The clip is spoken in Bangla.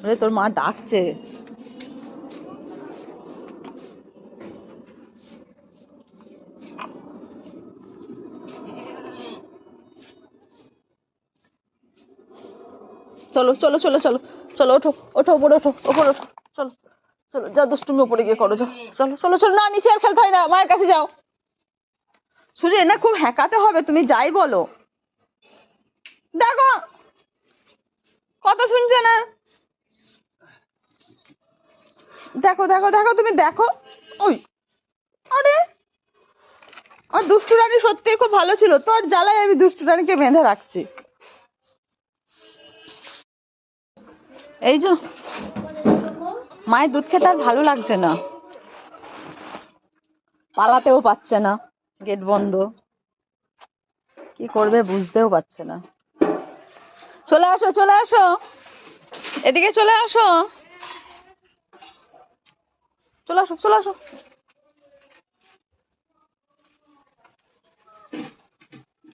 আরে তোর মা ডাকছে। চলো চলো চলো চলো চলো, ওঠো ওঠো, উপরে ওঠো, উপরে ওঠো, চলো চলো, যা দুষ্টুমি উপরে গিয়ে করো, যাও, চলো চলো চলো। না, নিচে আর খেলতে হয় না, মায়ের কাছে যাও। সুজি, না খুব হ্যাকাতে হবে, তুমি যাই বলো। দেখো কথা শুনছে না। দেখো দেখো দেখো, তুমি দেখো। ওই, আরে আমার দুষ্টু রানী সত্যি খুব ভালো ছিল, তোর জ্বালায় আমি দুষ্টু রানীকে বেঁধে রাখছি। এই যে মায়ের দুধ খেতে আর ভালো লাগছে না, পালাতেও পারছে না, গেট বন্ধ, কি করবে বুঝতেও পারছে না। চলে আসো চলে আসো, এদিকে চলে আসো, চলে আসো চলে আসো।